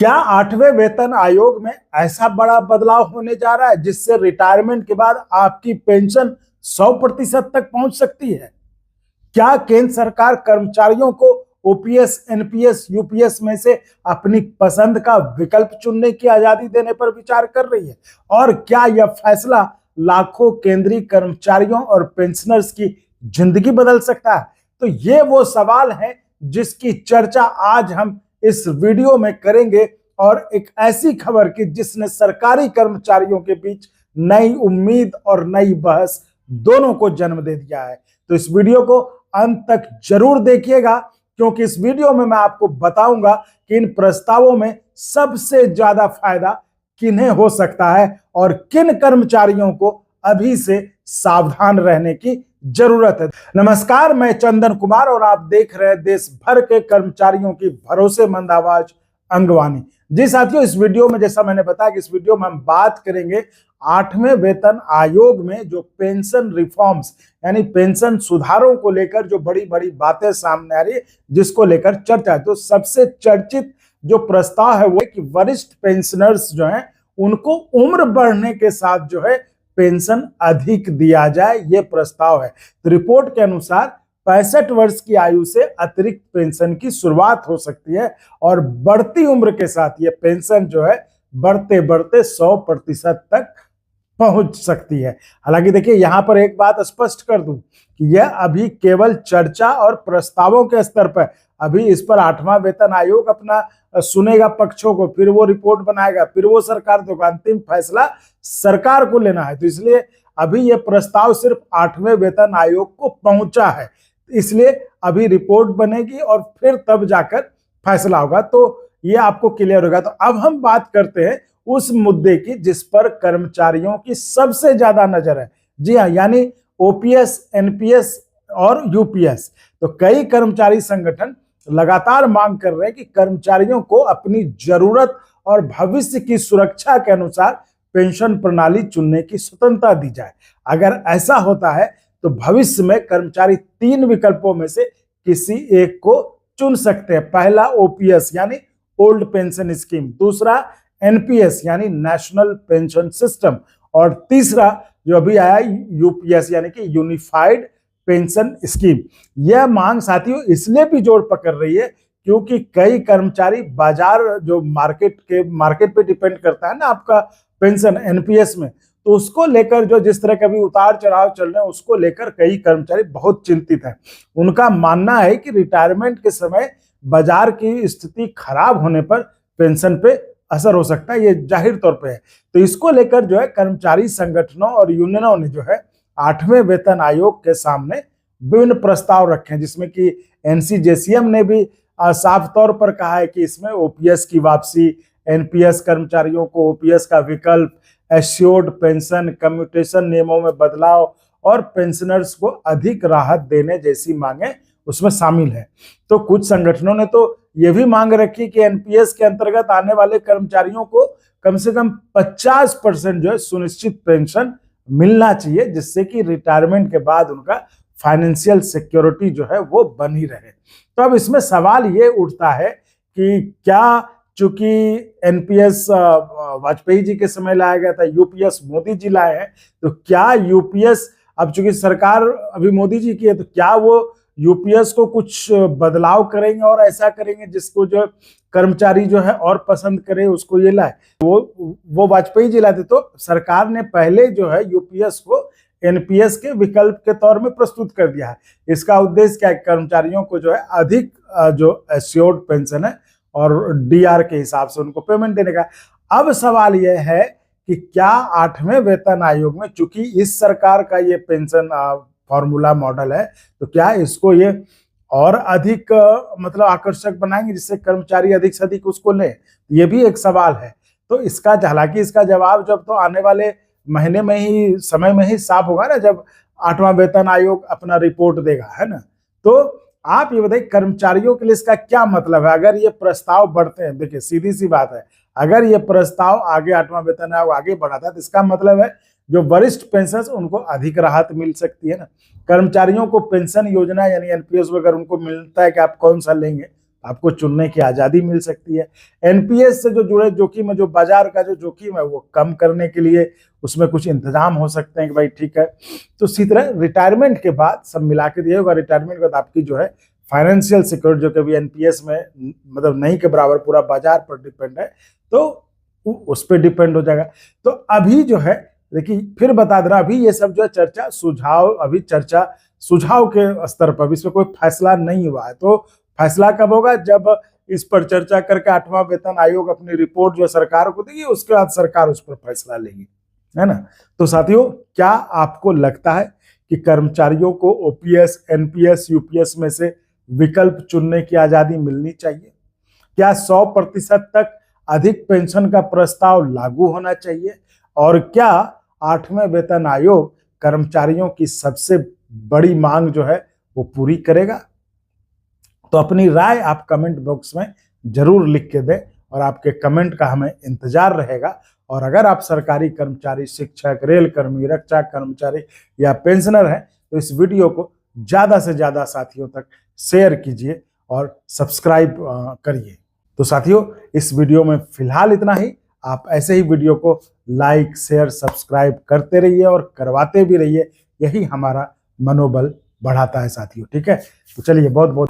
क्या आठवें वेतन आयोग में ऐसा बड़ा बदलाव होने जा रहा है जिससे रिटायरमेंट के बाद आपकी पेंशन 100% तक पहुंच सकती है? क्या केंद्र सरकार कर्मचारियों को ओपीएस, एनपीएस, यूपीएस में से अपनी पसंद का विकल्प चुनने की आजादी देने पर विचार कर रही है? और क्या यह फैसला लाखों केंद्रीय कर्मचारियों और पेंशनर्स की जिंदगी बदल सकता है? तो ये वो सवाल है जिसकी चर्चा आज हम इस वीडियो में करेंगे, और एक ऐसी खबर की जिसने सरकारी कर्मचारियों के बीच नई उम्मीद और नई बहस दोनों को जन्म दे दिया है। तो इस वीडियो को अंत तक जरूर देखिएगा, क्योंकि इस वीडियो में मैं आपको बताऊंगा कि इन प्रस्तावों में सबसे ज्यादा फायदा किन्हें हो सकता है और किन कर्मचारियों को अभी से सावधान रहने की जरूरत है। नमस्कार, मैं चंदन कुमार और आप देख रहे हैं देश भर के कर्मचारियों की भरोसेमंद आवाज अंगवानी। जी साथियों, इस वीडियो में जैसा मैंने बताया कि इस वीडियो में हम बात करेंगे आठवें वेतन आयोग में जो पेंशन रिफॉर्म्स यानी पेंशन सुधारों को लेकर जो बड़ी बड़ी बातें सामने आ रही है, जिसको लेकर चर्चा है। तो सबसे चर्चित जो प्रस्ताव है वो है कि वरिष्ठ पेंशनर्स जो हैं उनको उम्र बढ़ने के साथ जो है पेंशन अधिक दिया जाए, ये प्रस्ताव है। तो रिपोर्ट के अनुसार 65 वर्ष की आयु से अतिरिक्त पेंशन की शुरुआत हो सकती है और बढ़ती उम्र के साथ ये पेंशन जो है बढ़ते बढ़ते 100% तक पहुंच सकती है। हालांकि देखिए, यहां पर एक बात स्पष्ट कर दूं कि यह अभी केवल चर्चा और प्रस्तावों के स्तर पर, अभी इस पर आठवां वेतन आयोग अपना सुनेगा पक्षों को, फिर वो रिपोर्ट बनाएगा, फिर वो सरकार देगा, अंतिम फैसला सरकार को लेना है। तो इसलिए अभी ये प्रस्ताव सिर्फ आठवें वेतन आयोग को पहुंचा है, इसलिए अभी रिपोर्ट बनेगी और फिर तब जाकर फैसला होगा, तो ये आपको क्लियर होगा। तो अब हम बात करते हैं उस मुद्दे की जिस पर कर्मचारियों की सबसे ज्यादा नजर है। जी हाँ, यानी ओपीएस, एनपीएस और यूपीएस। तो कई कर्मचारी संगठन लगातार मांग कर रहे हैं कि कर्मचारियों को अपनी जरूरत और भविष्य की सुरक्षा के अनुसार पेंशन प्रणाली चुनने की स्वतंत्रता दी जाए। अगर ऐसा होता है तो भविष्य में कर्मचारी 3 विकल्पों में से किसी एक को चुन सकते हैं। पहला ओपीएस यानी ओल्ड पेंशन स्कीम, दूसरा एनपीएस यानी नेशनल पेंशन सिस्टम, और तीसरा जो अभी आया यूपीएस यानी कि यूनिफाइड पेंशन स्कीम। यह मांग साथियों इसलिए भी जोर पकड़ रही है क्योंकि कई कर्मचारी बाजार जो मार्केट पे डिपेंड करता है ना आपका पेंशन एनपीएस में, तो उसको लेकर जो जिस तरह के अभी उतार चढ़ाव चल रहे हैं उसको लेकर कई कर्मचारी बहुत चिंतित हैं। उनका मानना है कि रिटायरमेंट के समय बाजार की स्थिति खराब होने पर पेंशन पे असर हो सकता है, ये जाहिर तौर पे है। तो इसको लेकर जो है कर्मचारी संगठनों और यूनियनों ने जो है आठवें वेतन आयोग के सामने विभिन्न प्रस्ताव रखे हैं, जिसमें कि एनसीजेसीएम ने भी साफ तौर पर कहा है कि इसमें ओपीएस की वापसी, एनपीएस कर्मचारियों को ओपीएस का विकल्प, एश्योर्ड पेंशन, कम्यूटेशन नियमों में बदलाव और पेंशनर्स को अधिक राहत देने जैसी मांगे उसमें शामिल है। तो कुछ संगठनों ने तो यह भी मांग रखी कि एनपीएस के अंतर्गत आने वाले कर्मचारियों को कम से कम 50% जो है सुनिश्चित पेंशन मिलना चाहिए, जिससे कि रिटायरमेंट के बाद उनका फाइनेंशियल सिक्योरिटी जो है वो बनी रहे। तो अब इसमें सवाल ये उठता है कि क्या, चूंकि एनपीएस वाजपेयी जी के समय लाया गया था, यूपीएस मोदी जी लाए हैं, तो क्या यूपीएस, अब चूंकि सरकार अभी मोदी जी की है, तो क्या वो यूपीएस को कुछ बदलाव करेंगे और ऐसा करेंगे जिसको जो कर्मचारी जो है और पसंद करे उसको ये लाए? वो वाजपेयी जी लाते, तो सरकार ने पहले जो है यूपीएस को एनपीएस के विकल्प के तौर में प्रस्तुत कर दिया है। इसका उद्देश्य क्या है? कर्मचारियों को जो है अधिक जो एश्योर्ड पेंशन है और डीआर के हिसाब से उनको पेमेंट देने का। अब सवाल यह है कि क्या आठवें वेतन आयोग में, चूंकि इस सरकार का ये पेंशन फॉर्मूला मॉडल है, तो क्या इसको ये और अधिक मतलब आकर्षक बनाएंगे जिससे कर्मचारी अधिक से अधिक उसको लें? ये भी एक सवाल है। तो इसका, हालांकि इसका जवाब जब तो आने वाले महीने में ही, समय में ही साफ होगा ना, जब आठवां वेतन आयोग अपना रिपोर्ट देगा, है ना। तो आप ये बताइए कर्मचारियों के लिए इसका क्या मतलब है अगर ये प्रस्ताव बढ़ते हैं? देखिए सीधी सी बात है, अगर ये प्रस्ताव आगे आठवां वेतन आयोग आगे बढ़ाता है तो इसका मतलब है जो वरिष्ठ पेंशनर्स उनको अधिक राहत मिल सकती है ना। कर्मचारियों को पेंशन योजना यानी एनपीएस वगैरह उनको मिलता है कि आप कौन सा लेंगे, आपको चुनने की आजादी मिल सकती है। एनपीएस से जो जुड़े जोखिम है, जो बाजार का जो जोखिम है, वो कम करने के लिए उसमें कुछ इंतजाम हो सकते हैं कि भाई ठीक है। तो इसी तरह रिटायरमेंट के बाद सब मिला के दिया होगा, रिटायरमेंट के बाद आपकी जो है फाइनेंशियल सिक्योरिटी, जो कभी एनपीएस में मतलब नहीं के बराबर पूरा बाजार पर डिपेंड है, तो उस पर डिपेंड हो जाएगा। तो अभी जो है देखिए, फिर बता दे रहा, अभी ये सब जो है चर्चा सुझाव, अभी चर्चा सुझाव के स्तर पर, इस पर कोई फैसला नहीं हुआ है। तो फैसला कब होगा? जब इस पर चर्चा करके 8वां वेतन आयोग अपनी रिपोर्ट जो सरकार को देगी, उसके बाद सरकार उस पर फैसला लेगी, है ना। तो साथियों, क्या आपको लगता है कि कर्मचारियों को ओपीएस, एनपीएस, यूपीएस में से विकल्प चुनने की आजादी मिलनी चाहिए? क्या 100% तक अधिक पेंशन का प्रस्ताव लागू होना चाहिए? और क्या 8वें वेतन आयोग कर्मचारियों की सबसे बड़ी मांग जो है वो पूरी करेगा? तो अपनी राय आप कमेंट बॉक्स में जरूर लिख के दें और आपके कमेंट का हमें इंतजार रहेगा। और अगर आप सरकारी कर्मचारी, शिक्षक, रेल कर्मी, रक्षा कर्मचारी या पेंशनर हैं, तो इस वीडियो को ज्यादा से ज्यादा साथियों तक शेयर कीजिए और सब्सक्राइब करिए। तो साथियों, इस वीडियो में फिलहाल इतना ही। आप ऐसे ही वीडियो को लाइक, शेयर, सब्सक्राइब करते रहिए और करवाते भी रहिए, यही हमारा मनोबल बढ़ाता है साथियों। ठीक है, तो चलिए, बहुत बहुत